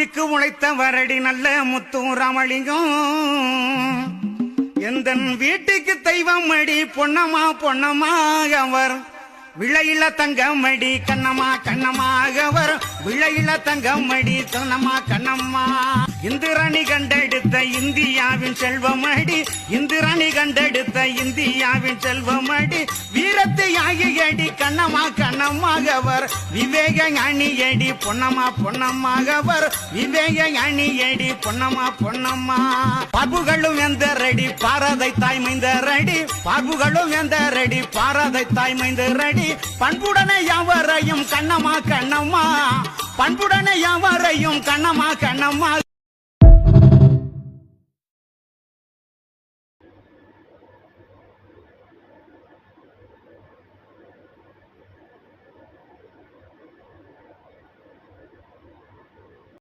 நாட்டுக்கு உழைத்த வரடி நல்ல முத்து ராமலிங்கம் எந்த வீட்டுக்கு தெய்வம் அடி பொன்னம்மா பொன்னம்மா அவர் விளையில தங்கமடி கண்ணம்மா கண்ணம்மாகவர் விளையில தங்கமடி கண்ணம்மா கண்ணம்மா இந்திராணி கண்டெடுத்த இந்தியாவின் செல்வமடி இந்திராணி கண்டெடுத்த இந்தியாவின் செல்வமடி வீரத்தை ஆகியடி கண்ணம்மா கண்ணம்மாகவர் விவேக அணியடி பொன்னம்மா பொன்னம்மாகவர் விவேக அணியடி பொன்னம்மா பொன்னம்மா பார்ப்புகளும் எந்த ரெடி பாரதை தாய்மைந்த ரெடி பார்ப்புகளும் எந்த ரெடி பாரதை தாய்மைந்த ரெடி பண்புடனே யாவரையும் கண்ணம்மா கண்ணம்மா பண்புடனே யாவரையும் கண்ணம்மா கண்ணம்மா